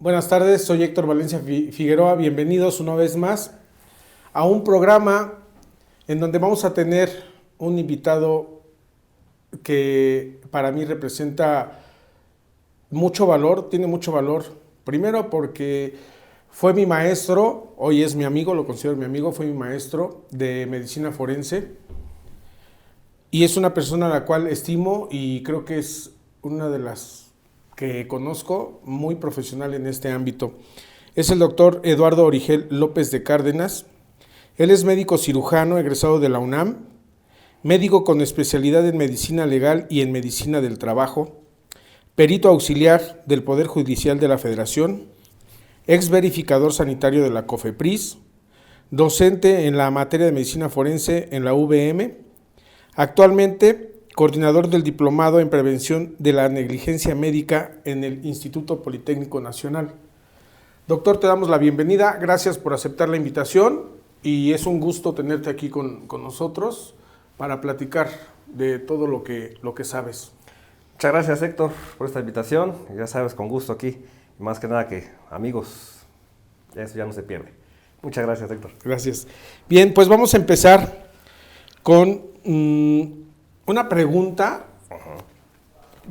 Buenas tardes, soy Héctor Valencia Figueroa. Bienvenidos una vez más a un programa en donde vamos a tener un invitado que para mí representa mucho valor, tiene mucho valor. Primero porque fue mi maestro, hoy es mi amigo, lo considero mi amigo, fue mi maestro de medicina forense y es una persona a la cual estimo y creo que es una de las que conozco, muy profesional en este ámbito. Es el doctor Eduardo Origel López de Cárdenas. Él es médico cirujano egresado de la UNAM, médico con especialidad en medicina legal y en medicina del trabajo, perito auxiliar del Poder Judicial de la Federación, ex verificador sanitario de la COFEPRIS, docente en la materia de medicina forense en la UVM, actualmente coordinador del Diplomado en Prevención de la Negligencia Médica en el Instituto Politécnico Nacional. Doctor, te damos la bienvenida, gracias por aceptar la invitación y es un gusto tenerte aquí con nosotros para platicar de todo lo que sabes. Muchas gracias, Héctor, por esta invitación. Ya sabes, con gusto aquí, y más que nada que amigos, eso ya no se pierde. Muchas gracias, Héctor. Gracias. Bien, pues vamos a empezar con una pregunta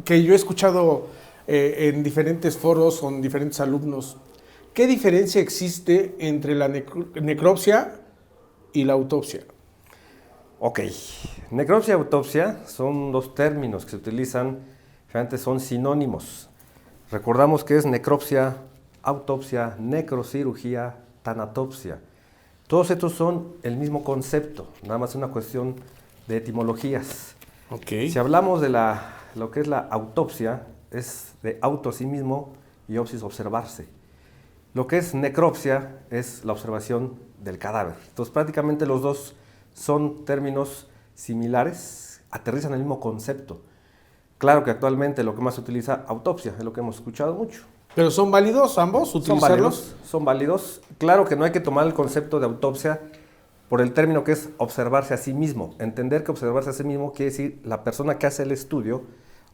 que yo he escuchado en diferentes foros con diferentes alumnos. ¿Qué diferencia existe entre la necropsia y la autopsia? Ok, necropsia y autopsia son dos términos que se utilizan, realmente son sinónimos. Recordamos que es necropsia, autopsia, necrocirugía, tanatopsia. Todos estos son el mismo concepto, nada más una cuestión de etimologías. Okay. Si hablamos de lo que es la autopsia, es de auto a sí mismo y opsis observarse. Lo que es necropsia es la observación del cadáver. Entonces prácticamente los dos son términos similares, aterrizan el mismo concepto. Claro que actualmente lo que más se utiliza autopsia, es lo que hemos escuchado mucho. ¿Pero son válidos ambos utilizarlos? Son válidos. Claro que no hay que tomar el concepto de autopsia por el término que es observarse a sí mismo. Entender que observarse a sí mismo quiere decir la persona que hace el estudio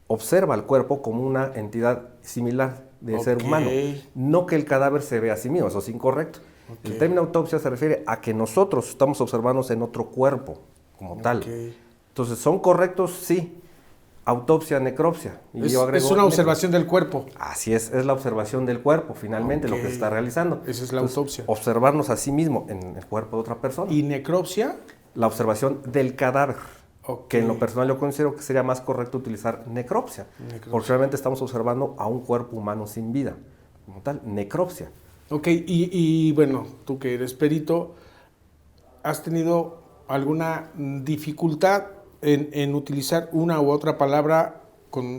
observa el cuerpo como una entidad similar de ser humano. No que el cadáver se vea a sí mismo, eso es incorrecto. El término autopsia se refiere a que nosotros estamos observándonos en otro cuerpo como tal. Entonces, ¿son correctos? Sí. Autopsia, necropsia. Y yo agrego, es una observación del cuerpo. Así es la observación del cuerpo, finalmente, lo que se está realizando. Esa es la autopsia. Observarnos a sí mismo en el cuerpo de otra persona. ¿Y necropsia? La observación del cadáver, que en lo personal yo considero que sería más correcto utilizar necropsia, porque realmente estamos observando a un cuerpo humano sin vida, como tal, necropsia. Ok, y bueno, tú que eres perito, ¿has tenido alguna dificultad en utilizar una u otra palabra?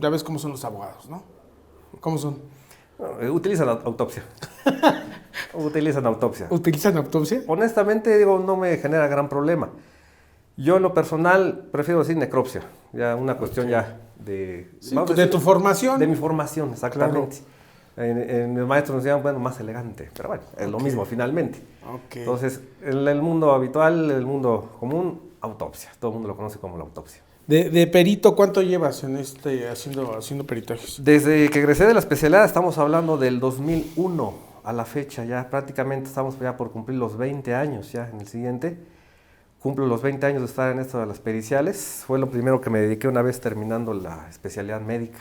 Ya ves cómo son los abogados, ¿no? ¿Cómo son? Utilizan autopsia. Utilizan autopsia. ¿Utilizan autopsia? Honestamente, digo, no me genera gran problema. Yo en lo personal prefiero decir necropsia, ya una cuestión ya de... Sí, de tu formación. De mi formación, exactamente. Claro. En el maestro nos decían, bueno, más elegante, pero bueno, es lo mismo finalmente. Entonces, en el mundo habitual, el mundo común, autopsia. Todo el mundo lo conoce como la autopsia. De perito, ¿cuánto llevas en haciendo peritajes? Desde que egresé de la especialidad, estamos hablando del 2001 a la fecha, ya prácticamente estamos ya por cumplir los 20 años ya en el siguiente. Cumplo los 20 años de estar en esto de las periciales. Fue lo primero que me dediqué una vez terminando la especialidad médica.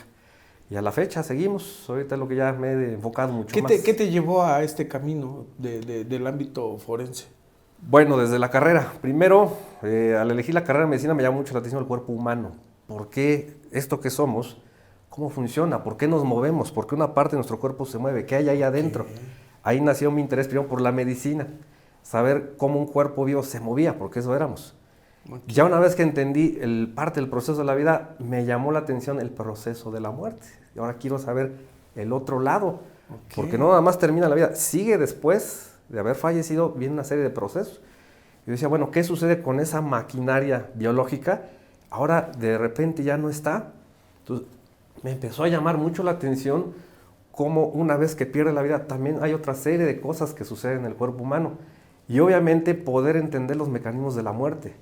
Y a la fecha seguimos, ahorita es lo que ya me he enfocado mucho más. ¿Qué te llevó a este camino del ámbito forense? Bueno, desde la carrera. Primero, al elegir la carrera de medicina me llamó mucho la atención el cuerpo humano. ¿Por qué esto que somos? ¿Cómo funciona? ¿Por qué nos movemos? ¿Por qué una parte de nuestro cuerpo se mueve? ¿Qué hay ahí adentro? Ahí nació mi interés primero por la medicina. Saber cómo un cuerpo vivo se movía, porque eso éramos. Ya una vez que entendí parte del proceso de la vida, me llamó la atención el proceso de la muerte. Y ahora quiero saber el otro lado, porque no nada más termina la vida, sigue después de haber fallecido, viene una serie de procesos. Yo decía, bueno, ¿qué sucede con esa maquinaria biológica? Ahora de repente ya no está. Entonces me empezó a llamar mucho la atención cómo una vez que pierde la vida también hay otra serie de cosas que suceden en el cuerpo humano. Y obviamente poder entender los mecanismos de la muerte.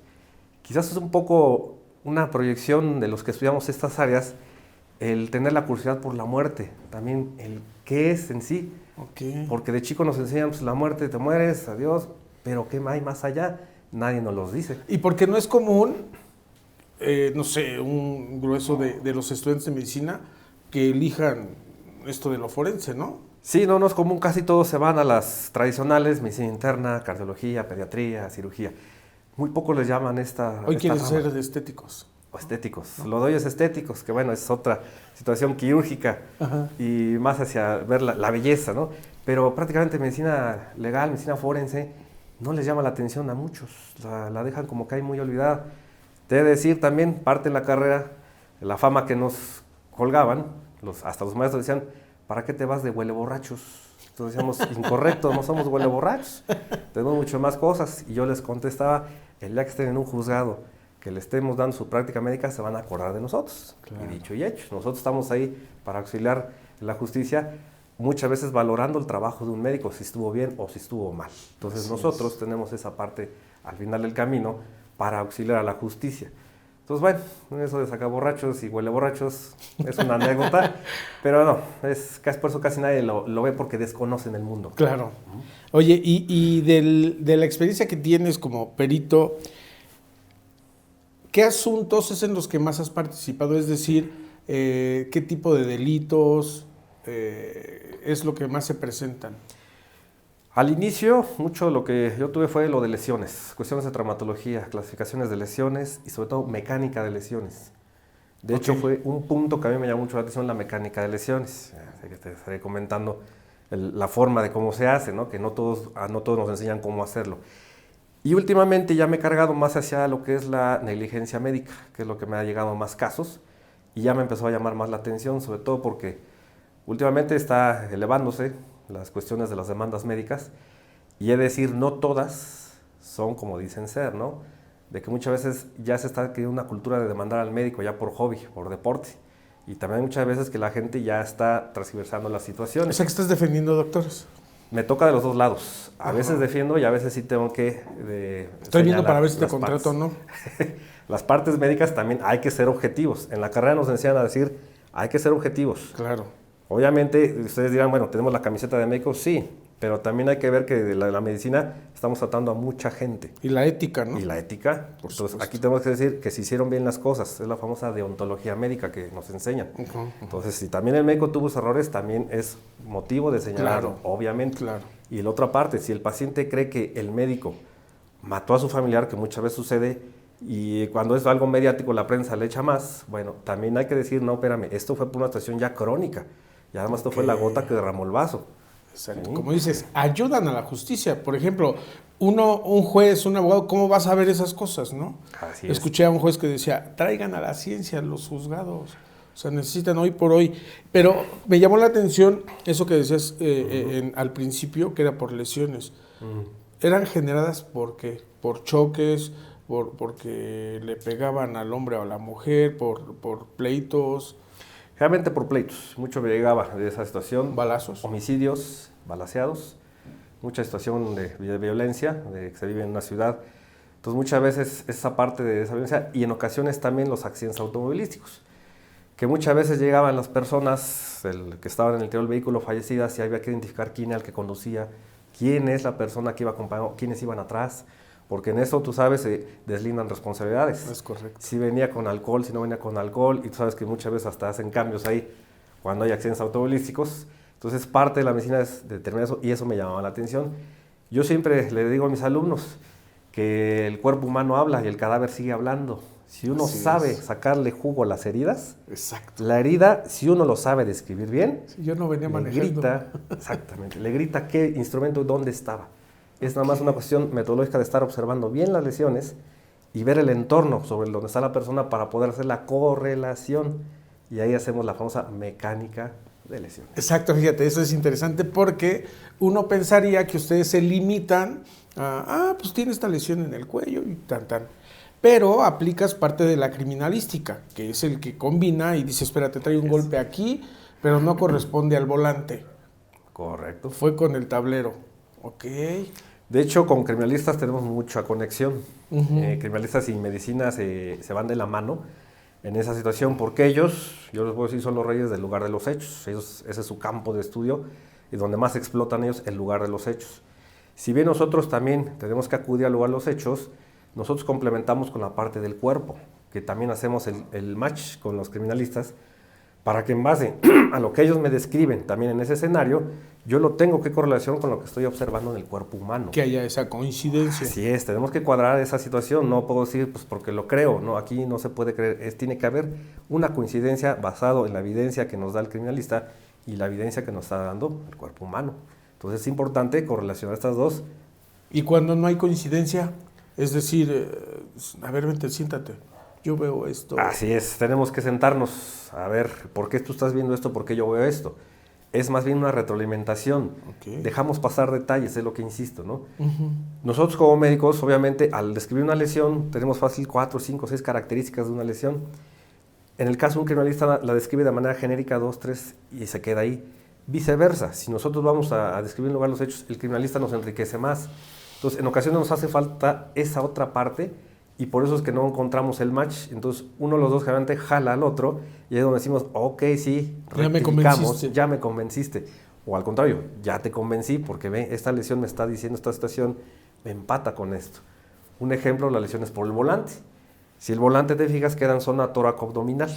Quizás es un poco una proyección de los que estudiamos estas áreas, el tener la curiosidad por la muerte, también el qué es en sí. Ok. Porque de chico nos enseñan, pues la muerte, te mueres, adiós, pero ¿qué hay más allá? Nadie nos los dice. Y porque no es común, no sé, un grueso de los estudiantes de medicina que elijan esto de lo forense, ¿no? Sí, no es común, casi todos se van a las tradicionales, medicina interna, cardiología, pediatría, cirugía. Muy pocos les llaman Hoy esta quieren rama. ser estéticos. O estéticos. Lo doy es estéticos, que bueno, es otra situación quirúrgica. Ajá. Y más hacia ver la belleza, ¿no? Pero prácticamente medicina legal, medicina forense, no les llama la atención a muchos, la dejan como que hay muy olvidada. Te he de decir también, parte de la carrera, la fama que nos colgaban, hasta los maestros decían, ¿para qué te vas de huele borrachos? Entonces decíamos, incorrecto, no somos huele borrachos, tenemos mucho más cosas. Y yo les contestaba, el día que estén en un juzgado, que le estemos dando su práctica médica, se van a acordar de nosotros. Claro. Y dicho y hecho, nosotros estamos ahí para auxiliar en la justicia, muchas veces valorando el trabajo de un médico, si estuvo bien o si estuvo mal. Entonces así nosotros tenemos esa parte al final del camino para auxiliar a la justicia. Entonces, bueno, eso de sacar borrachos y huele borrachos es una anécdota, pero no, por eso casi nadie lo ve porque desconocen el mundo. Claro. Oye, y de la experiencia que tienes como perito, ¿qué asuntos es en los que más has participado? Es decir, ¿qué tipo de delitos es lo que más se presentan? Al inicio, mucho lo que yo tuve fue lo de lesiones, cuestiones de traumatología, clasificaciones de lesiones y sobre todo mecánica de lesiones. De hecho, fue un punto que a mí me llamó mucho la atención, la mecánica de lesiones. Así que te estaré comentando la forma de cómo se hace, ¿no? Que no todos nos enseñan cómo hacerlo. Y últimamente ya me he cargado más hacia lo que es la negligencia médica, que es lo que me ha llegado a más casos, y ya me empezó a llamar más la atención, sobre todo porque últimamente está elevándose las cuestiones de las demandas médicas, y he de decir, no todas son como dicen ser, ¿no? De que muchas veces ya se está creando una cultura de demandar al médico ya por hobby, por deporte, y también muchas veces que la gente ya está transversando las situaciones. O sea, que estás defendiendo doctores. Me toca de los dos lados. A veces defiendo y a veces sí tengo que estoy viendo para ver si te contrato o no. Las partes médicas también hay que ser objetivos. En la carrera nos enseñan a decir, hay que ser objetivos. Claro. Obviamente, ustedes dirán, bueno, tenemos la camiseta de médico, sí, pero también hay que ver que de la medicina estamos tratando a mucha gente. Y la ética, ¿no? Y la ética. Por Entonces, aquí tenemos que decir que se hicieron bien las cosas. Es la famosa deontología médica que nos enseñan. Entonces, si también el médico tuvo errores, también es motivo de señalarlo, claro, obviamente. Claro. Y la otra parte, si el paciente cree que el médico mató a su familiar, que muchas veces sucede, y cuando es algo mediático la prensa le echa más, bueno, también hay que decir, no, espérame, esto fue por una situación ya crónica. Y además esto fue la gota que derramó el vaso. Exacto. ¿Sí? Como dices, ayudan a la justicia. Por ejemplo, un juez, un abogado, ¿cómo va a saber esas cosas, no? Así Escuché a un juez que decía, traigan a la ciencia los juzgados. O sea, necesitan hoy por hoy. Pero me llamó la atención eso que decías al principio, que era por lesiones. ¿Eran generadas por qué? ¿Por choques? ¿Porque le pegaban al hombre o a la mujer? ¿Por pleitos? Realmente por pleitos, mucho me llegaba de esa situación. Balazos. Homicidios, balaceados, mucha situación de violencia que se vive en una ciudad. Entonces muchas veces esa parte de esa violencia y en ocasiones también los accidentes automovilísticos, que muchas veces llegaban las personas que estaban en el interior del vehículo fallecidas y había que identificar quién era el que conducía, quién es la persona que iba acompañando, quiénes iban atrás. Porque en eso, tú sabes, se deslindan responsabilidades. Es correcto. Si venía con alcohol, si no venía con alcohol, y tú sabes que muchas veces hasta hacen cambios ahí cuando hay accidentes automovilísticos. Entonces, parte de la medicina es determinar eso, y eso me llamaba la atención. Yo siempre le digo a mis alumnos que el cuerpo humano habla y el cadáver sigue hablando. Si uno sabe sacarle jugo a las heridas, exacto, la herida, si uno lo sabe describir bien, yo no venía manejando. Exactamente, le grita qué instrumento, dónde estaba. Es nada más una cuestión metodológica de estar observando bien las lesiones y ver el entorno sobre donde está la persona para poder hacer la correlación. Y ahí hacemos la famosa mecánica de lesiones. Exacto, fíjate, eso es interesante porque uno pensaría que ustedes se limitan a, pues tiene esta lesión en el cuello y tan. Pero aplicas parte de la criminalística, que es el que combina y dice, espérate, trae un golpe aquí, pero no corresponde al volante. Correcto. Fue con el tablero. Ok. De hecho, con criminalistas tenemos mucha conexión. Criminalistas y medicina se van de la mano. en esa situación, porque ellos, yo les puedo decir, son los reyes del lugar de los hechos. Ellos, ese es su campo de estudio y donde más explotan ellos, el lugar de los hechos. Si bien nosotros también tenemos que acudir al lugar de los hechos, nosotros complementamos con la parte del cuerpo, que también hacemos el match con los criminalistas, para que en base a lo que ellos me describen también en ese escenario, yo lo tengo que correlación con lo que estoy observando en el cuerpo humano. Que haya esa coincidencia. Así es, tenemos que cuadrar esa situación, no puedo decir pues porque lo creo, no, aquí no se puede creer, tiene que haber una coincidencia basado en la evidencia que nos da el criminalista y la evidencia que nos está dando el cuerpo humano. Entonces es importante correlacionar estas dos. Y cuando no hay coincidencia, es decir, a ver, vente, siéntate. Yo veo esto. Así es, tenemos que sentarnos a ver por qué tú estás viendo esto, por qué yo veo esto. Es más bien una retroalimentación. Okay. Dejamos pasar detalles, es lo que insisto, ¿no? Nosotros como médicos, obviamente, al describir una lesión, tenemos fácil 4, 5, 6 características de una lesión. En el caso de un criminalista la describe de manera genérica, 2, 3, y se queda ahí. Viceversa, si nosotros vamos a describir en lugar los hechos, el criminalista nos enriquece más. Entonces, en ocasiones nos hace falta esa otra parte, y por eso es que no encontramos el match. Entonces uno de los dos generalmente jala al otro y es donde decimos, ok, sí, ya me convenciste. O al contrario, ya te convencí porque ve, esta lesión me está diciendo, esta situación me empata con esto. Un ejemplo, las lesiones por el volante. Si el volante, te fijas, queda en zona tóraco-abdominal,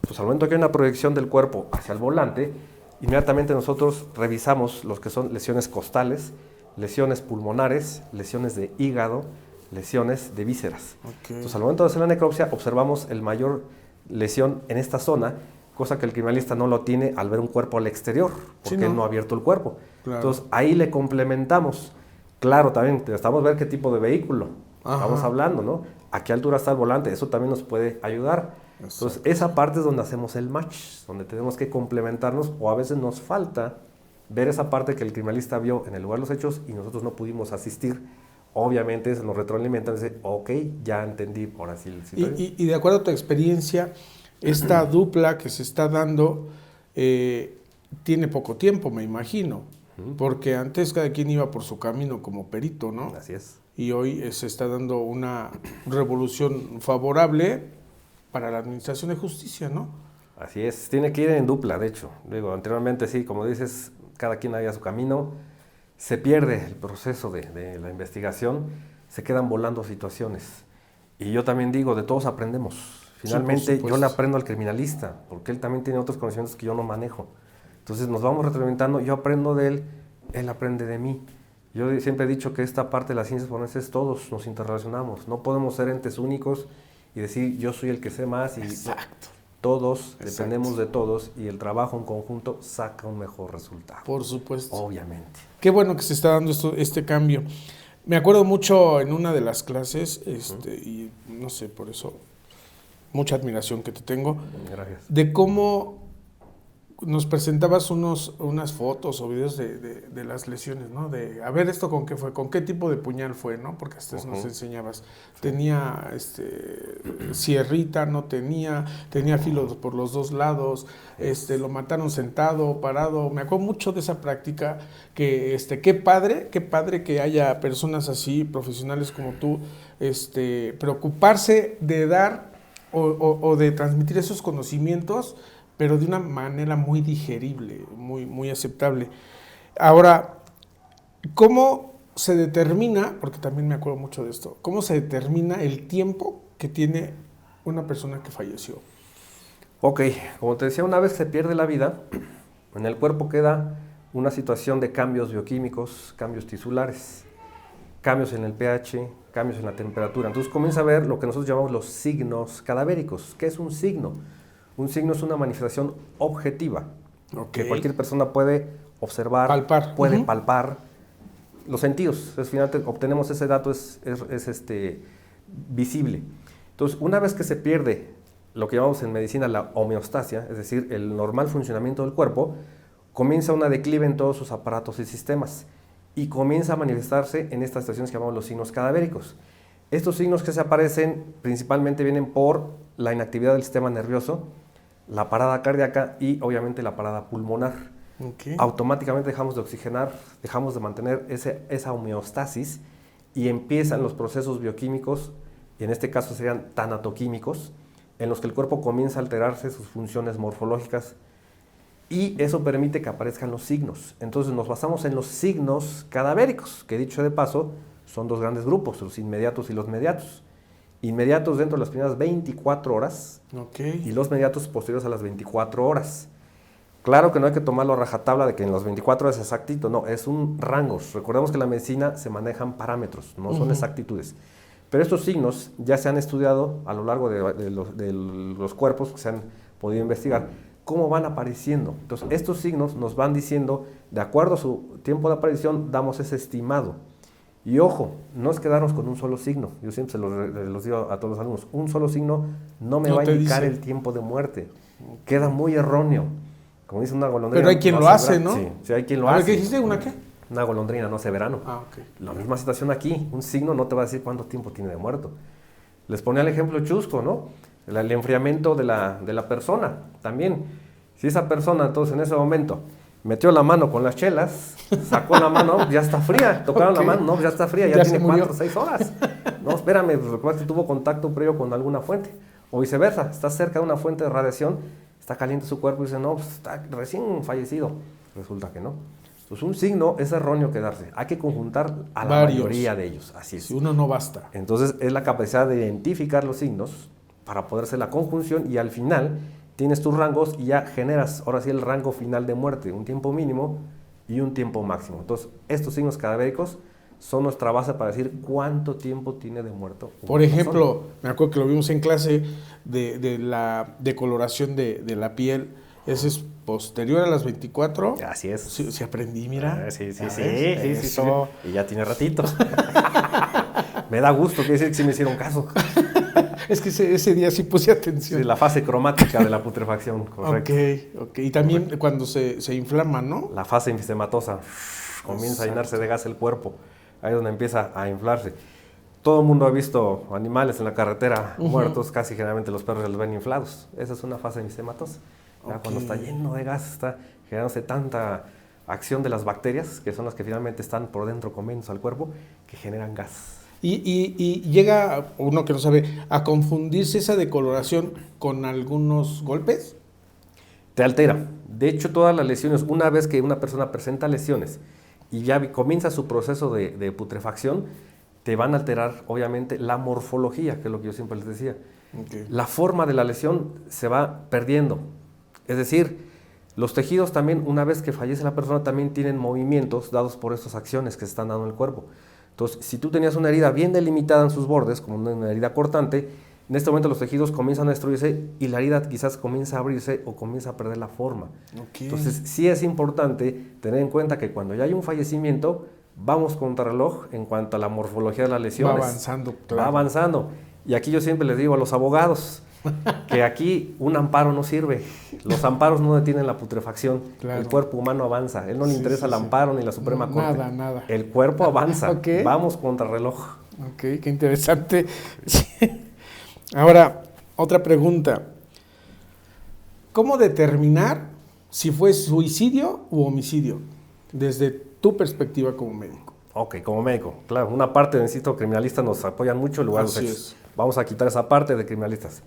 pues al momento que hay una proyección del cuerpo hacia el volante, inmediatamente nosotros revisamos los que son lesiones costales, lesiones pulmonares, lesiones de hígado, lesiones de vísceras. Okay. Entonces, al momento de hacer la necropsia, observamos el mayor lesión en esta zona, cosa que el criminalista no lo tiene al ver un cuerpo al exterior, porque sí, él no ha abierto el cuerpo. Claro. Entonces, ahí le complementamos. Claro, también necesitamos ver qué tipo de vehículo estamos hablando, ¿no? A qué altura está el volante, eso también nos puede ayudar. Exacto. Entonces, esa parte es donde hacemos el match, donde tenemos que complementarnos, o a veces nos falta ver esa parte que el criminalista vio en el lugar de los hechos y nosotros no pudimos asistir. Obviamente se nos retroalimentan y dicen, ok, ya entendí, ahora sí. Y de acuerdo a tu experiencia, esta dupla que se está dando tiene poco tiempo, me imagino, porque antes cada quien iba por su camino como perito, ¿no? Así es. Y hoy se está dando una revolución favorable para la administración de justicia, ¿no? Así es, tiene que ir en dupla, de hecho. Digo, anteriormente sí, como dices, cada quien había su camino. Se pierde el proceso de la investigación, se quedan volando situaciones. Y yo también digo, de todos aprendemos. Finalmente, yo le aprendo al criminalista, porque él también tiene otros conocimientos que yo no manejo. Entonces nos vamos retroalimentando, yo aprendo de él aprende de mí. Yo siempre he dicho que esta parte de las ciencias forenses todos nos interrelacionamos. No podemos ser entes únicos y decir yo soy el que sé más. Y exacto. Todos dependemos de todos y el trabajo en conjunto saca un mejor resultado. Por supuesto. Obviamente. Qué bueno que se está dando este cambio. Me acuerdo mucho en una de las clases, y no sé, por eso, mucha admiración que te tengo. Gracias. De cómo nos presentabas unas fotos o videos de las lesiones, ¿no? De, a ver, ¿esto con qué fue? ¿Con qué tipo de puñal fue, no? Porque hasta nos enseñabas. Tenía sierrita, no tenía filo por los dos lados, lo mataron sentado, parado. Me acuerdo mucho de esa práctica, que qué padre que haya personas así, profesionales como tú, preocuparse de dar o de transmitir esos conocimientos, pero de una manera muy digerible, muy, muy aceptable. Ahora, ¿cómo se determina, porque también me acuerdo mucho de esto, cómo se determina el tiempo que tiene una persona que falleció? Ok, como te decía, una vez se pierde la vida, en el cuerpo queda una situación de cambios bioquímicos, cambios tisulares, cambios en el pH, cambios en la temperatura. Entonces comienza a ver lo que nosotros llamamos los signos cadavéricos. ¿Qué es un signo? Un signo es una manifestación objetiva, que cualquier persona puede observar, puede palpar. Los sentidos, finalmente obtenemos ese dato, es visible. Entonces, una vez que se pierde lo que llamamos en medicina la homeostasia, es decir, el normal funcionamiento del cuerpo, comienza una declive en todos sus aparatos y sistemas y comienza a manifestarse en estas situaciones que llamamos los signos cadavéricos. Estos signos que se aparecen principalmente vienen por la inactividad del sistema nervioso, la parada cardíaca y obviamente la parada pulmonar. Automáticamente dejamos de oxigenar, dejamos de mantener esa homeostasis y empiezan los procesos bioquímicos, y en este caso serían tanatoquímicos, en los que el cuerpo comienza a alterarse sus funciones morfológicas y eso permite que aparezcan los signos. Entonces nos basamos en los signos cadavéricos, que dicho de paso son dos grandes grupos, los inmediatos y los mediatos. Inmediatos dentro de las primeras 24 horas y los mediatos posteriores a las 24 horas. Claro que no hay que tomarlo a rajatabla de que en las 24 horas es exactito, no, es un rango. Recordemos que en la medicina se manejan parámetros, no son exactitudes. Pero estos signos ya se han estudiado a lo largo de los cuerpos que se han podido investigar, cómo van apareciendo. Entonces, estos signos nos van diciendo, de acuerdo a su tiempo de aparición, damos ese estimado. Y ojo, no es quedarnos con un solo signo. Yo siempre se los digo a todos los alumnos, un solo signo no me va a indicar el tiempo de muerte. Queda muy erróneo. Como dice una golondrina. Pero hay quien lo hace, ¿no? Sí, hay quien lo hace. ¿Qué dijiste? ¿Una qué? Una golondrina no hace verano. La misma situación aquí. Un signo no te va a decir cuánto tiempo tiene de muerto. Les ponía el ejemplo chusco, ¿no? El enfriamiento de la persona también. Si esa persona entonces en ese momento metió la mano con las chelas, sacó la mano, ya está fría. Tocaron la mano, no, ya está fría, ya tiene 4 o 6 horas. No, espérame, pues recuerda que tuvo contacto previo con alguna fuente. O viceversa, está cerca de una fuente de radiación, está caliente su cuerpo y dice, no, pues está recién fallecido. Resulta que no. Entonces un signo es erróneo quedarse. Hay que conjuntar a la mayoría de ellos. Así es. Si uno no basta. Entonces es la capacidad de identificar los signos para poder hacer la conjunción y al final tienes tus rangos y ya generas ahora sí el rango final de muerte, un tiempo mínimo y un tiempo máximo. Entonces estos signos cadavéricos son nuestra base para decir cuánto tiempo tiene de muerto. Por ejemplo, me acuerdo que lo vimos en clase de la decoloración de la piel. Ese es posterior a las 24. Así es. Sí, aprendí, mira. Sí. Y ya tiene ratito. Me da gusto, quiere decir que sí me hicieron caso. Es que ese día sí puse atención. Sí, la fase cromática de la putrefacción, correcto. Ok. Y también cuando se inflama, ¿no? La fase enfistematosa. Comienza a llenarse de gas el cuerpo. Ahí es donde empieza a inflarse. Todo el mundo ha visto animales en la carretera muertos, casi generalmente los perros los ven inflados. Esa es una fase enfistematosa. Cuando está lleno de gas, está generándose tanta acción de las bacterias, que son las que finalmente están por dentro comiéndose al cuerpo, que generan gas. Y llega uno que no sabe a confundirse esa decoloración con algunos golpes. Te altera. De hecho, todas las lesiones, una vez que una persona presenta lesiones y ya comienza su proceso de putrefacción, te van a alterar, obviamente, la morfología, que es lo que yo siempre les decía. La forma de la lesión se va perdiendo. Es decir, los tejidos también, una vez que fallece la persona, también tienen movimientos dados por estas acciones que se están dando en el cuerpo. Entonces, si tú tenías una herida bien delimitada en sus bordes, como una herida cortante, en este momento los tejidos comienzan a destruirse y la herida quizás comienza a abrirse o comienza a perder la forma. Entonces, sí es importante tener en cuenta que cuando ya hay un fallecimiento, vamos contra reloj en cuanto a la morfología de las lesiones. Va avanzando. Claro. Va avanzando. Y aquí yo siempre les digo a los abogados que aquí un amparo no sirve. Los amparos no detienen la putrefacción. Claro. El cuerpo humano avanza. A él no le interesa el amparo ni la Suprema Corte. Nada. El cuerpo avanza. Vamos contra reloj. Ok, qué interesante. Ahora, otra pregunta. ¿Cómo determinar si fue suicidio u homicidio desde tu perspectiva como médico? Ok, como médico. Claro, una parte, necesito, criminalistas nos apoyan mucho en lugar de los hechos. Vamos a quitar esa parte de criminalistas.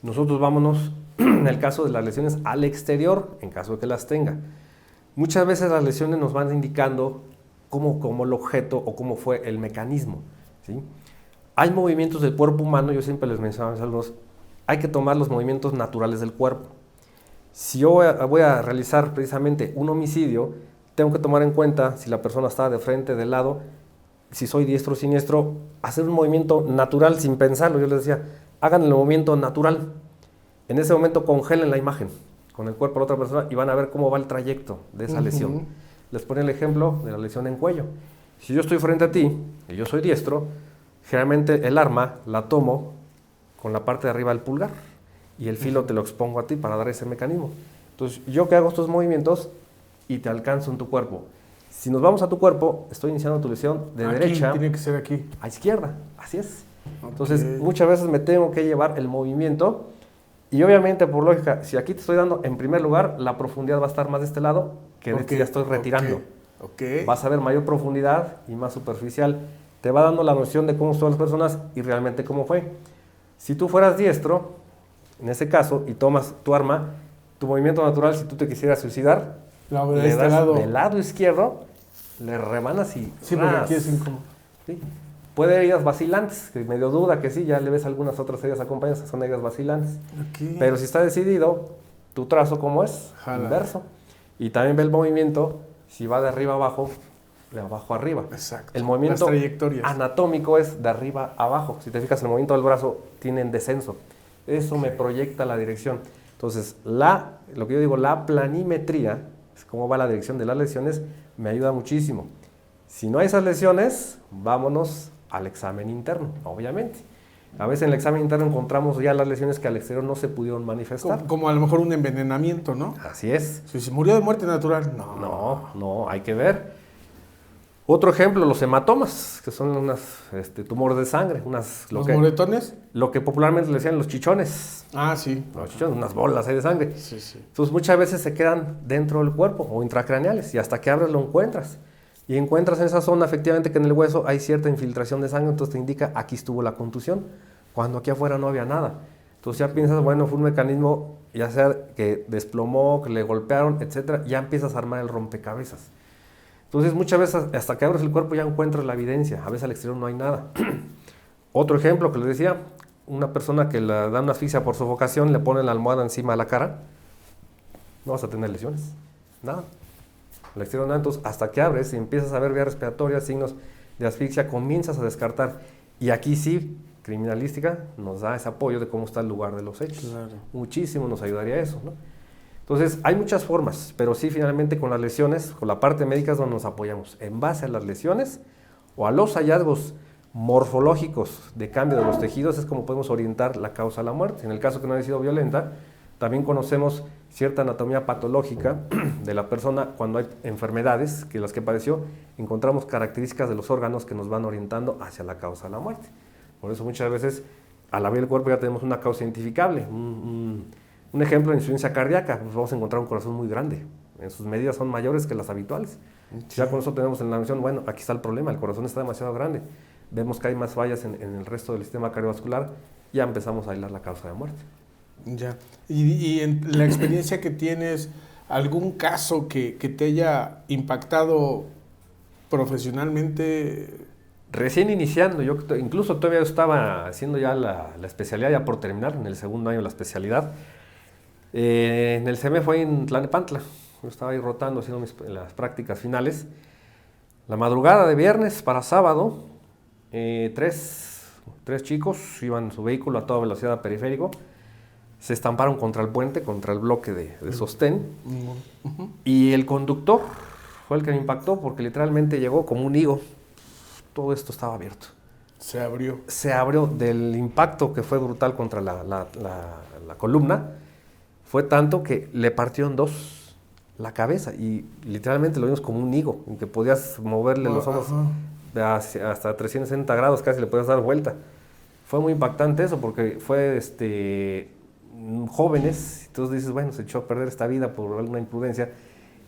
Nosotros vámonos, en el caso de las lesiones, al exterior, en caso de que las tenga. Muchas veces las lesiones nos van indicando cómo el objeto o cómo fue el mecanismo, ¿sí? Hay movimientos del cuerpo humano, yo siempre les menciono a mis alumnos, hay que tomar los movimientos naturales del cuerpo. Si yo voy a realizar precisamente un homicidio, tengo que tomar en cuenta si la persona está de frente, de lado, si soy diestro o siniestro, hacer un movimiento natural sin pensarlo. Yo les decía, hagan el movimiento natural. En ese momento congelen la imagen con el cuerpo de la otra persona y van a ver cómo va el trayecto de esa lesión. Les ponía el ejemplo de la lesión en cuello. Si yo estoy frente a ti y yo soy diestro, generalmente el arma la tomo con la parte de arriba del pulgar y el filo te lo expongo a ti para dar ese mecanismo. Entonces, yo que hago estos movimientos y te alcanzo en tu cuerpo. Si nos vamos a tu cuerpo, estoy iniciando tu lesión de derecha. Tiene que ser aquí. A izquierda, así es. Entonces, muchas veces me tengo que llevar el movimiento y obviamente, por lógica, si aquí te estoy dando en primer lugar, la profundidad va a estar más de este lado que de este ya estoy retirando. Vas a ver mayor profundidad y más superficial. Te va dando la noción de cómo son las personas y realmente cómo fue. Si tú fueras diestro, en ese caso, y tomas tu arma, tu movimiento natural, si tú te quisieras suicidar, No, de le este das lado. del lado izquierdo, le remanas y Sí, porque ¡ras! aquí es incómodo. ¿Sí? Puede haber heridas vacilantes, que medio duda que sí, ya le ves algunas otras heridas acompañadas que son heridas vacilantes. Aquí. Pero si está decidido, tu trazo, ¿cómo es? Jala. Inverso. Y también ve el movimiento, si va de arriba a abajo, de abajo a arriba. Exacto. El movimiento Las trayectorias. anatómico es de arriba a abajo. Si te fijas, el movimiento del brazo tiene en descenso. Eso me proyecta la dirección. Entonces, lo que yo digo, la planimetría, es cómo va la dirección de las lesiones, me ayuda muchísimo. Si no hay esas lesiones, vámonos al examen interno, obviamente. A veces en el examen interno encontramos ya las lesiones que al exterior no se pudieron manifestar. Como a lo mejor un envenenamiento, ¿no? Así es. Si murió de muerte natural, no. No, hay que ver. Otro ejemplo, los hematomas, que son unos tumores de sangre, ¿Los moretones? lo que popularmente le decían los chichones. Ah, sí. Los chichones, unas bolas ahí de sangre. Sí, sí. Entonces muchas veces se quedan dentro del cuerpo o intracraneales y hasta que abres lo encuentras. Y encuentras en esa zona efectivamente que en el hueso hay cierta infiltración de sangre, entonces te indica aquí estuvo la contusión, cuando aquí afuera no había nada. Entonces ya piensas, bueno, fue un mecanismo, ya sea que desplomó, que le golpearon, etcétera, ya empiezas a armar el rompecabezas. Entonces muchas veces hasta que abres el cuerpo ya encuentras la evidencia, a veces al exterior no hay nada. Otro ejemplo que les decía, una persona que le da una asfixia por sofocación, le pone la almohada encima de la cara, no vas a tener lesiones, nada. Al exterior nada, entonces hasta que abres y empiezas a ver vías respiratorias, signos de asfixia, comienzas a descartar. Y aquí sí, criminalística nos da ese apoyo de cómo está el lugar de los hechos. Claro. Muchísimo nos ayudaría eso, ¿no? Entonces, hay muchas formas, pero sí, finalmente, con las lesiones, con la parte médica es donde nos apoyamos. En base a las lesiones o a los hallazgos morfológicos de cambio de los tejidos es como podemos orientar la causa de la muerte. En el caso que no haya sido violenta, también conocemos cierta anatomía patológica de la persona cuando hay enfermedades que las que padeció, encontramos características de los órganos que nos van orientando hacia la causa de la muerte. Por eso muchas veces al abrir el cuerpo ya tenemos una causa identificable. Un ejemplo de insuficiencia cardíaca, pues vamos a encontrar un corazón muy grande, en sus medidas son mayores que las habituales. Sí. Ya con eso tenemos en la noción, bueno, aquí está el problema, el corazón está demasiado grande, vemos que hay más fallas en el resto del sistema cardiovascular, ya empezamos a hilar la causa de muerte. Ya. Y en la experiencia que tienes, ¿algún caso que te haya impactado profesionalmente? Recién iniciando, yo incluso todavía estaba haciendo ya la especialidad, ya por terminar, en el segundo año de la especialidad. En el CEME fue en Tlalnepantla, yo estaba ahí rotando, haciendo las prácticas finales. La madrugada de viernes para sábado, tres chicos iban en su vehículo a toda velocidad a periférico, se estamparon contra el puente, contra el bloque de sostén, y el conductor fue el que me impactó porque literalmente llegó como un higo, todo esto estaba abierto. Se abrió. Se abrió del impacto que fue brutal contra la columna. Fue tanto que le partió en dos la cabeza y literalmente lo vimos como un higo, en que podías moverle los ojos hasta 360 grados, casi le podías dar vuelta. Fue muy impactante eso porque fue jóvenes, entonces dices, bueno, se echó a perder esta vida por alguna imprudencia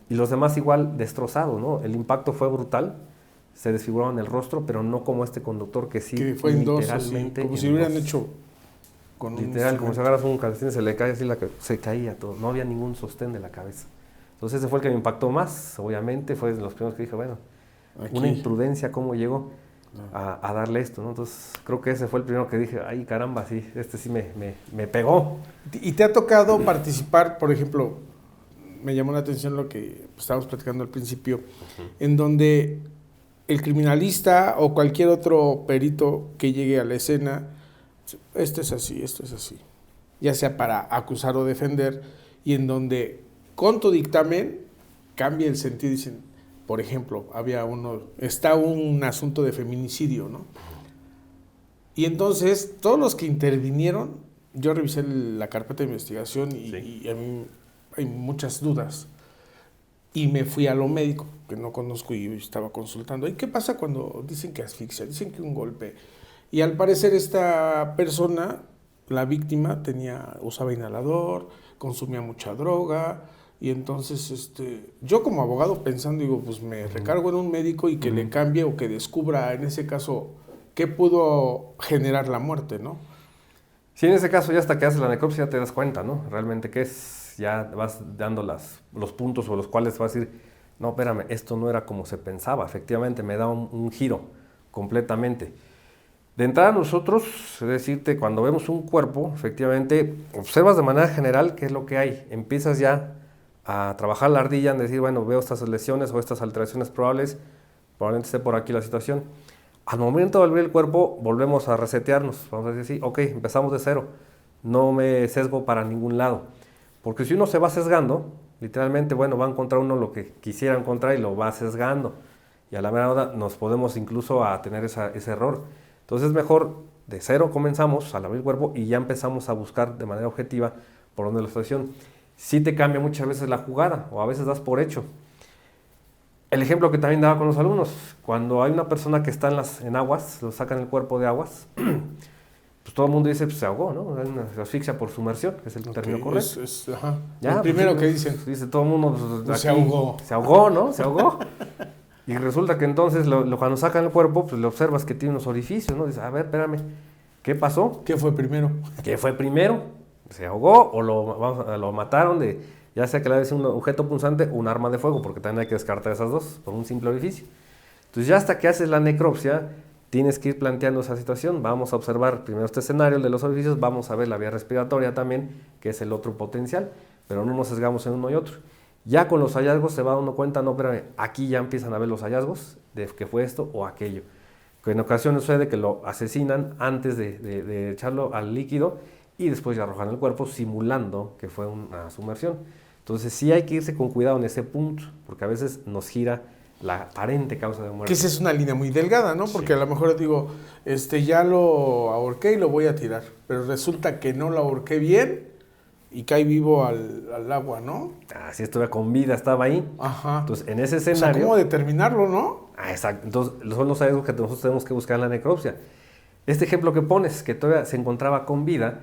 y los demás igual destrozados, ¿no? El impacto fue brutal, se desfiguraron el rostro, pero no como este conductor que sí, que fue en dos, como si hubieran hecho con literal, como si agarras un calcetín, se le cae así, se caía todo, no había ningún sostén de la cabeza. Entonces ese fue el que me impactó más, obviamente, fue de los primeros que dije, bueno, aquí, una imprudencia, ¿cómo llegó a darle esto, ¿no? Entonces creo que ese fue el primero que dije, ay caramba, sí, este sí me pegó. ¿Y te ha tocado participar, por ejemplo, me llamó la atención lo que estábamos platicando al principio, en donde el criminalista o cualquier otro perito que llegue a la escena, esto es así, ya sea para acusar o defender, y en donde con tu dictamen cambia el sentido, dicen, por ejemplo, está un asunto de feminicidio, ¿no? Y entonces, todos los que intervinieron, yo revisé la carpeta de investigación y a mí hay muchas dudas. Y me fui a lo médico, que no conozco, y estaba consultando. ¿Y qué pasa cuando dicen que asfixia? Dicen que un golpe. Y al parecer esta persona, la víctima, usaba inhalador, consumía mucha droga, y entonces yo como abogado pensando, digo, pues me recargo en un médico y que le cambie o que descubra en ese caso qué pudo generar la muerte, ¿no? Sí, en ese caso ya hasta que haces la necropsia ya te das cuenta, ¿no? Realmente qué es, ya vas dando los puntos o los cuales vas a decir, no, espérame, esto no era como se pensaba, efectivamente me da un giro completamente. De entrada nosotros, es decirte, cuando vemos un cuerpo, efectivamente, observas de manera general qué es lo que hay. Empiezas ya a trabajar la ardilla en decir, bueno, veo estas lesiones o estas alteraciones probables, probablemente esté por aquí la situación. Al momento de abrir el cuerpo, volvemos a resetearnos. Vamos a decir, sí, ok, empezamos de cero. No me sesgo para ningún lado. Porque si uno se va sesgando, literalmente, bueno, va a encontrar uno lo que quisiera encontrar y lo va sesgando. Y a la mera hora nos podemos incluso a tener ese error. Entonces es mejor de cero comenzamos al abrir el cuerpo y ya empezamos a buscar de manera objetiva por dónde la situación. Sí te cambia muchas veces la jugada o a veces das por hecho. El ejemplo que también daba con los alumnos, cuando hay una persona que está en aguas, lo sacan el cuerpo de aguas, pues todo el mundo dice, pues se ahogó, ¿no? Hay una asfixia por sumersión, que es el término correcto. Ajá. Ya, el primero pues, que dicen. Dice todo el mundo, pues, se ahogó. Se ahogó, ¿no? Se ahogó. Y resulta que entonces cuando sacan el cuerpo, pues le observas que tiene unos orificios, ¿no? Dices, a ver, espérame, ¿qué pasó? ¿Qué fue primero? ¿Qué fue primero? ¿Se ahogó o lo mataron ya sea que le haya sido un objeto punzante o un arma de fuego? Porque también hay que descartar esas dos por un simple orificio. Entonces ya hasta que haces la necropsia, tienes que ir planteando esa situación. Vamos a observar primero este escenario, el de los orificios, vamos a ver la vía respiratoria también, que es el otro potencial, pero no nos sesgamos en uno y otro. Ya con los hallazgos se va dando cuenta, no, espérame, aquí ya empiezan a ver los hallazgos de que fue esto o aquello. Que en ocasiones sucede que lo asesinan antes de echarlo al líquido y después ya arrojan el cuerpo simulando que fue una sumersión. Entonces sí hay que irse con cuidado en ese punto, porque a veces nos gira la aparente causa de muerte. Que esa es una línea muy delgada, ¿no? Porque sí. A lo mejor digo, ya lo ahorqué y lo voy a tirar, pero resulta que no lo ahorqué bien y cae vivo al agua, ¿no? Ah, si estuviera con vida, estaba ahí. Ajá. Entonces, en ese escenario... O sea, ¿cómo determinarlo, no? Ah, exacto. Entonces, son los hallazgos que nosotros tenemos que buscar en la necropsia. Este ejemplo que pones, que todavía se encontraba con vida,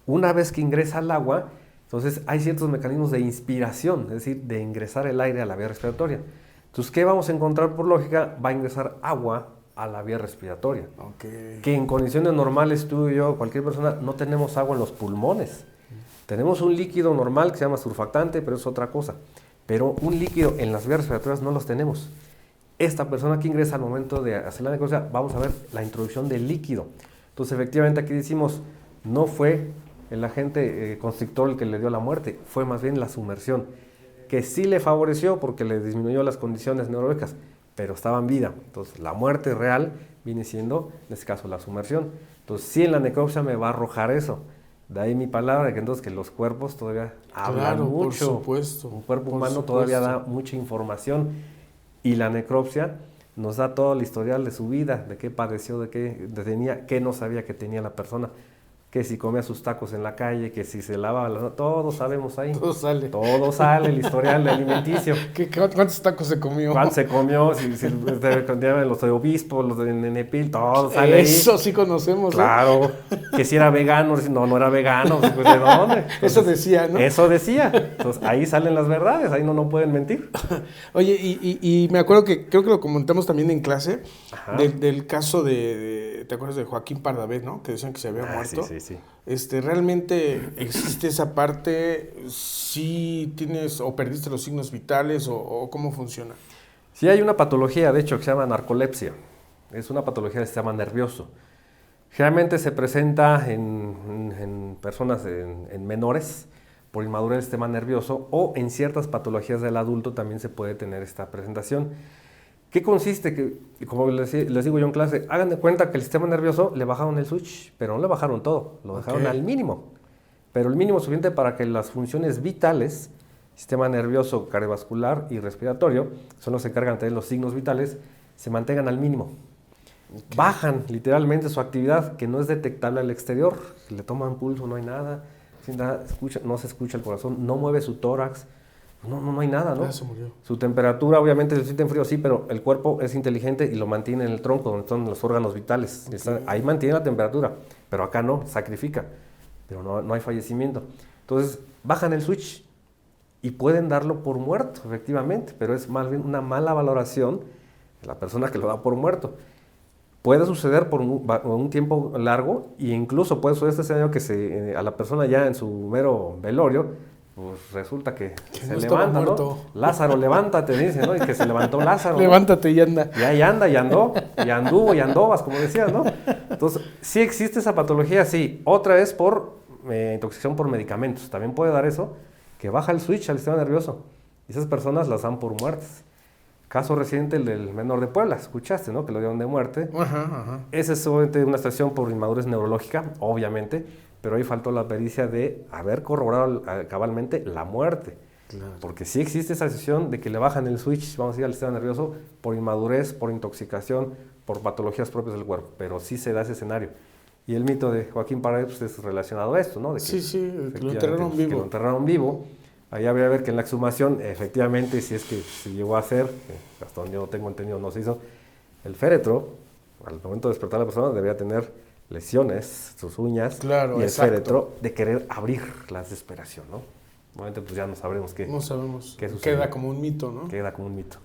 una vez que ingresa al agua, entonces hay ciertos mecanismos de inspiración, es decir, de ingresar el aire a la vía respiratoria. Entonces, ¿qué vamos a encontrar por lógica? Va a ingresar agua a la vía respiratoria. Okay. Que en condiciones normales, tú y yo, cualquier persona, no tenemos agua en los pulmones. Tenemos un líquido normal que se llama surfactante, pero es otra cosa. Pero un líquido en las vías respiratorias no los tenemos. Esta persona que ingresa al momento de hacer la necropsia, vamos a ver la introducción del líquido. Entonces, efectivamente, aquí decimos, no fue el agente constrictor el que le dio la muerte, fue más bien la sumersión, que sí le favoreció porque le disminuyó las condiciones neurológicas, pero estaba en vida. Entonces, la muerte real viene siendo, en este caso, la sumersión. Entonces, sí en la necropsia me va a arrojar eso. De ahí mi palabra, que entonces que los cuerpos todavía hablan mucho. Por supuesto. Un cuerpo humano todavía da mucha información y la necropsia nos da todo el historial de su vida, de qué padeció, de qué tenía, qué no sabía que tenía la persona, que si comía sus tacos en la calle, que si se lavaba, todo sabemos ahí. Todo sale. Todo sale, el historial alimenticio. ¿Cuántos tacos se comió? ¿Cuántos se comió? Si los de obispo, los de Nenepil, todo sale ahí. Eso sí conocemos. Claro. Que si era vegano, no era vegano. Pues, ¿de dónde? Entonces, eso decía, ¿no? Eso decía. Entonces ahí salen las verdades, ahí no pueden mentir. Oye, y me acuerdo que creo que lo comentamos también en clase, del caso ¿te acuerdas de Joaquín Pardavé, no? Que decían que se había muerto. Sí. ¿Realmente existe esa parte? ¿Sí tienes o perdiste los signos vitales o cómo funciona? Sí, hay una patología, de hecho, que se llama narcolepsia. Es una patología del sistema nervioso. Generalmente se presenta en personas, en menores, por inmadurez del sistema nervioso, o en ciertas patologías del adulto también se puede tener esta presentación. ¿Qué consiste? Que, como les digo yo en clase, hagan de cuenta que el sistema nervioso le bajaron el switch, pero no le bajaron todo, lo dejaron al mínimo. Pero el mínimo suficiente para que las funciones vitales, sistema nervioso, cardiovascular y respiratorio, son los que se encargan de tener los signos vitales, se mantengan al mínimo. Bajan literalmente su actividad, que no es detectable al exterior. Si le toman pulso, no hay nada, no se escucha el corazón, no mueve su tórax. No hay nada, ¿no? Se murió. Su temperatura, obviamente, se siente en frío, sí, pero el cuerpo es inteligente y lo mantiene en el tronco, donde están los órganos vitales. Ahí mantiene la temperatura, pero acá no, sacrifica. Pero no hay fallecimiento. Entonces, bajan el switch y pueden darlo por muerto, efectivamente, pero es más bien una mala valoración de la persona que lo da por muerto. Puede suceder por un tiempo largo e incluso puede suceder este escenario que a la persona ya en su mero velorio, pues resulta que se no estaba levanta, muerto. ¿no? Lázaro, levántate, dice, ¿no? Y que se levantó Lázaro, ¿no? Levántate y anda. Y ahí anda, y andó, y anduvo, y andobas, como decías, ¿no? Entonces, sí existe esa patología, sí. Otra es por intoxicación por medicamentos. También puede dar eso, que baja el switch al sistema nervioso. Y esas personas las dan por muertes. Caso reciente, el del menor de Puebla, escuchaste, ¿no? Que lo dieron de muerte. Ajá. Esa es obviamente una situación por inmadurez neurológica, obviamente, pero ahí faltó la pericia de haber corroborado cabalmente la muerte. Claro. Porque sí existe esa situación de que le bajan el switch, vamos a decir, al sistema nervioso por inmadurez, por intoxicación, por patologías propias del cuerpo, pero sí se da ese escenario. Y el mito de Joaquín Parra pues, es relacionado a esto, ¿no? De que, que lo enterraron vivo. Que lo enterraron vivo. Ahí habría que ver que en la exhumación, efectivamente, si es que se llegó a hacer, hasta donde yo tengo entendido no se hizo, el féretro, al momento de despertar a la persona, debería tener lesiones, sus uñas, claro, y el féretro de querer abrir la desesperación, ¿no? Obviamente pues ya no sabremos qué. No sabemos. Qué sucede. Queda como un mito, ¿no? Queda como un mito.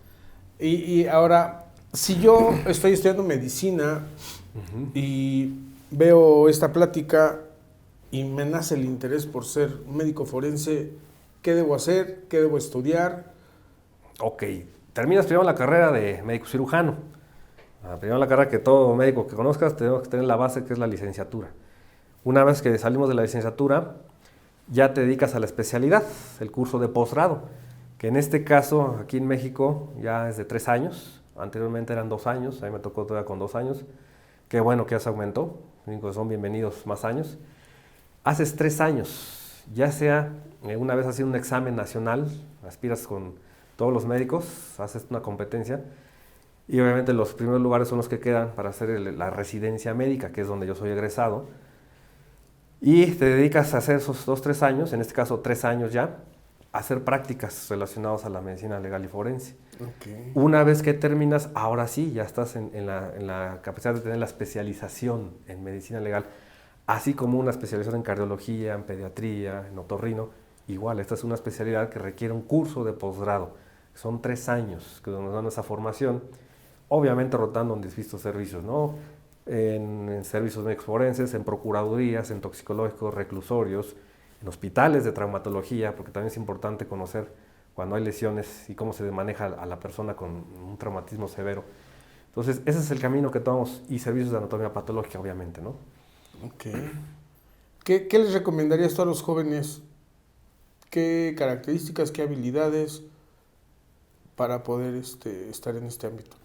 Y ahora, si yo estoy estudiando medicina y veo esta plática y me nace el interés por ser médico forense, ¿qué debo hacer? ¿Qué debo estudiar? Ok, terminas primero la carrera de médico cirujano. Primero la carrera que todo médico que conozcas tenemos que tener la base que es la licenciatura. Una vez que salimos de la licenciatura, ya te dedicas a la especialidad, el curso de posgrado, que en este caso aquí en México ya es de 3 años, anteriormente eran 2 años, a mí me tocó todavía con 2 años, qué bueno que ya se aumentó, son bienvenidos más años. Haces 3 años, ya sea una vez haciendo un examen nacional, aspiras con todos los médicos, haces una competencia, y obviamente los primeros lugares son los que quedan para hacer la residencia médica, que es donde yo soy egresado, y te dedicas a hacer esos 2-3 años, en este caso 3 años ya, a hacer prácticas relacionadas a la medicina legal y forense. Okay. Una vez que terminas, ahora sí, ya estás en la capacidad de tener la especialización en medicina legal, así como una especialización en cardiología, en pediatría, en otorrino. Igual, esta es una especialidad que requiere un curso de posgrado. Son 3 años que nos dan esa formación, obviamente rotando en distintos servicios, ¿no? En servicios médicos forenses, en procuradurías, en toxicológicos, reclusorios, en hospitales de traumatología, porque también es importante conocer cuando hay lesiones y cómo se maneja a la persona con un traumatismo severo. Entonces, ese es el camino que tomamos, y servicios de anatomía patológica, obviamente, ¿no? Ok. ¿Qué les recomendarías tú a los jóvenes? ¿Qué características, qué habilidades para poder estar en este ámbito?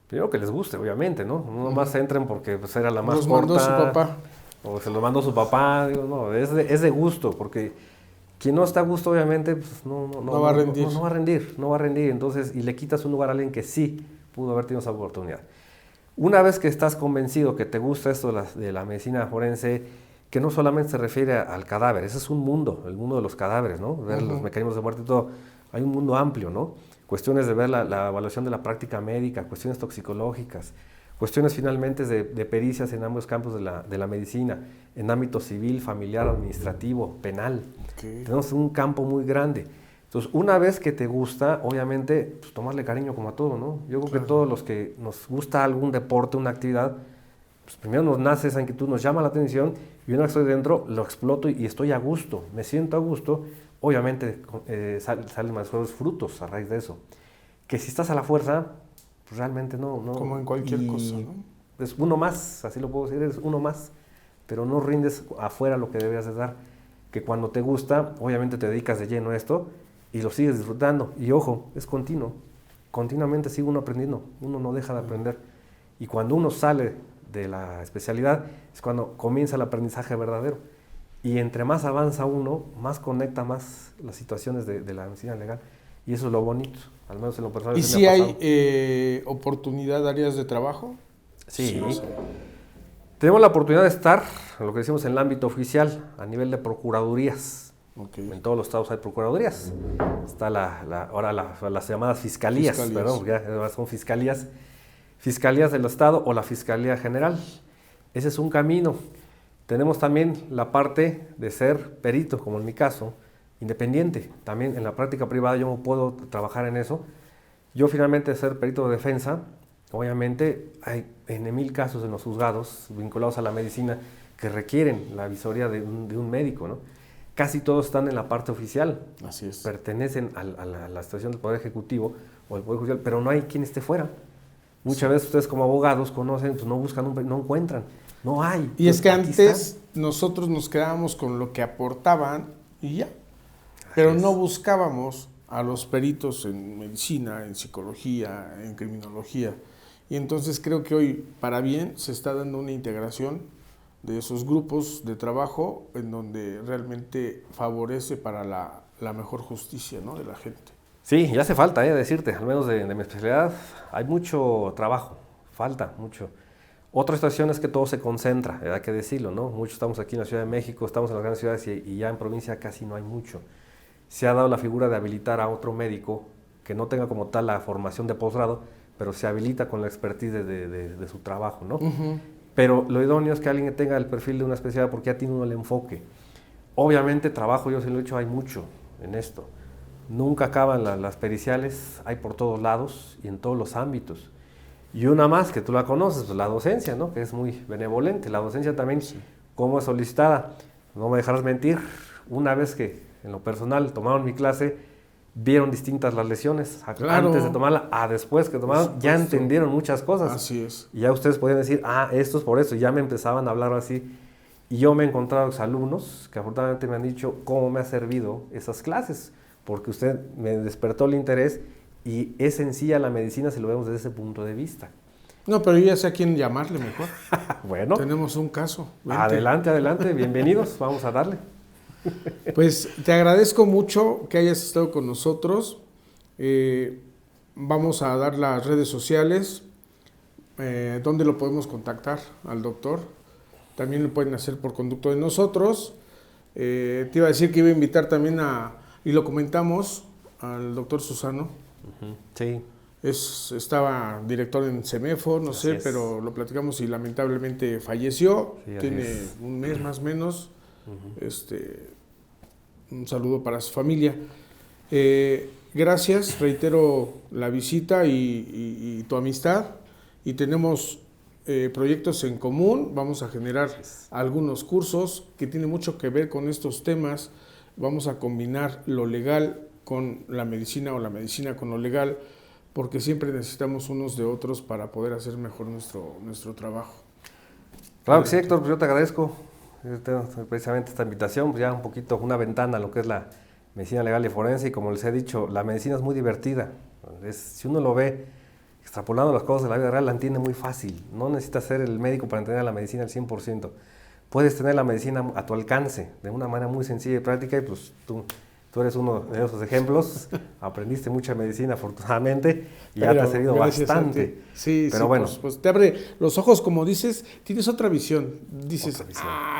Primero que les guste, obviamente, ¿no? No nomás entren porque pues, era la más Los corta. mandó su papá. O se lo mandó su papá. Digo, no, es de gusto, porque quien no está a gusto, obviamente, pues no va a rendir. No va a rendir. Entonces, y le quitas un lugar a alguien que sí pudo haber tenido esa oportunidad. Una vez que estás convencido que te gusta esto de la medicina forense, que no solamente se refiere al cadáver, ese es un mundo, el mundo de los cadáveres, ¿no? Ver los mecanismos de muerte y todo. Hay un mundo amplio, ¿no? Cuestiones de ver la evaluación de la práctica médica, cuestiones toxicológicas, cuestiones finalmente de pericias en ambos campos de la medicina, en ámbito civil, familiar, administrativo, penal. Okay. Tenemos un campo muy grande. Entonces, una vez que te gusta, obviamente, pues, tomarle cariño como a todo, ¿no? Yo creo que todos los que nos gusta algún deporte, una actividad, pues primero nos nace esa inquietud, nos llama la atención, y una vez que estoy dentro, lo exploto y estoy a gusto, me siento a gusto. Obviamente salen más frutos a raíz de eso. Que si estás a la fuerza, pues realmente no. Como en cualquier cosa, ¿no? Es uno más, así lo puedo decir, es uno más. Pero no rindes afuera lo que deberías de dar. Que cuando te gusta, obviamente te dedicas de lleno a esto y lo sigues disfrutando. Y ojo, es continuo. Continuamente sigue uno aprendiendo. Uno no deja de aprender. Y cuando uno sale de la especialidad, es cuando comienza el aprendizaje verdadero. Y entre más avanza uno, más conecta más las situaciones de la medicina legal. Y eso es lo bonito, al menos en lo personal. ¿Y si hay oportunidad, áreas de trabajo? Sí. Tenemos la oportunidad de estar, lo que decimos, en el ámbito oficial, a nivel de procuradurías. Okay. En todos los estados hay procuradurías. Está ahora las llamadas fiscalías. Perdón, ya son fiscalías del estado o la Fiscalía General. Ese es un camino. Tenemos también la parte de ser perito, como en mi caso, independiente. También en la práctica privada yo no puedo trabajar en eso. Yo finalmente ser perito de defensa, Obviamente hay en 1000 casos en los juzgados vinculados a la medicina que requieren la visoría de un médico, ¿no? Casi todos están en la parte oficial. Así es. Pertenecen a la situación del Poder Ejecutivo o del Poder Judicial, pero no hay quien esté fuera. Muchas veces ustedes como abogados conocen, pues no buscan, no encuentran, no hay. Y es que antes están. nosotros nos quedábamos con lo que aportaban y ya. Pero no buscábamos a los peritos en medicina, en psicología, en criminología. Y entonces creo que hoy, para bien, se está dando una integración de esos grupos de trabajo en donde realmente favorece para la mejor justicia, ¿no?, de la gente. Sí, ya hace falta, decirte, al menos de mi especialidad, hay mucho trabajo, falta mucho. Otra situación es que todo se concentra, hay que decirlo, ¿no? Muchos estamos aquí en la Ciudad de México, estamos en las grandes ciudades y ya en provincia casi no hay mucho. Se ha dado la figura de habilitar a otro médico que no tenga como tal la formación de posgrado, pero se habilita con la expertise de su trabajo, ¿no? Uh-huh. Pero lo idóneo es que alguien tenga el perfil de una especialidad porque ya tiene uno el enfoque. Obviamente trabajo, yo se lo he hecho, hay mucho en esto. Nunca acaban las periciales, hay por todos lados y en todos los ámbitos. Y una más, que tú la conoces, pues la docencia, ¿no?, que es muy benevolente. La docencia también, sí. ¿Cómo es solicitada? No me dejarás mentir, una vez que en lo personal tomaron mi clase, vieron distintas las lesiones, claro, antes de tomarla, a después que tomaron, ya entendieron muchas cosas. Así es. Y ya ustedes podían decir, esto es por eso, y ya me empezaban a hablar así. Y yo me he encontrado alumnos que afortunadamente me han dicho cómo me ha servido esas clases, porque usted me despertó el interés y es sencilla la medicina si lo vemos desde ese punto de vista. No, pero yo ya sé a quién llamarle mejor. Bueno. Tenemos un caso. Vente. Adelante, bienvenidos, vamos a darle. Pues te agradezco mucho que hayas estado con nosotros. Vamos a dar las redes sociales, donde lo podemos contactar al doctor. También lo pueden hacer por conducto de nosotros. Te iba a decir que iba a invitar también y lo comentamos, al doctor Susano. Uh-huh. Sí. Estaba director en CEMEFO, no sé, pero lo platicamos y lamentablemente falleció. Sí, tiene un mes más o menos. Uh-huh. Un saludo para su familia. Gracias, reitero la visita y tu amistad. Y tenemos proyectos en común. Vamos a generar algunos cursos que tienen mucho que ver con estos temas. Vamos a combinar lo legal con la medicina o la medicina con lo legal, porque siempre necesitamos unos de otros para poder hacer mejor nuestro trabajo. Claro que sí, Héctor, pues yo te agradezco precisamente esta invitación, pues ya un poquito, una ventana a lo que es la medicina legal y forense, y como les he dicho, la medicina es muy divertida. Si uno lo ve extrapolando las cosas de la vida real, la entiende muy fácil. No necesitas ser el médico para entender la medicina al 100%. Puedes tener la medicina a tu alcance, de una manera muy sencilla y práctica, y pues tú eres uno de esos ejemplos. Aprendiste mucha medicina, afortunadamente, y ya te ha servido bastante. Sí, pero sí, bueno. Pues te abre los ojos, como dices, tienes otra visión. Dices,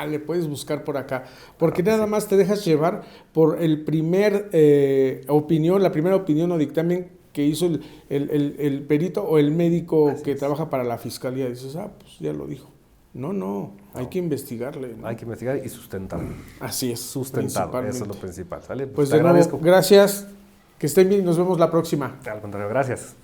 le puedes buscar por acá. Porque nada más te dejas llevar por el primer la primera opinión o dictamen que hizo el perito o el médico que trabaja para la fiscalía. Dices, pues ya lo dijo. No, hay que investigarle, ¿no? Hay que investigar y sustentarlo. Así es. Sustentarlo, eso es lo principal, ¿sale? Pues de nuevo, gracias, que estén bien y nos vemos la próxima. Al contrario, gracias.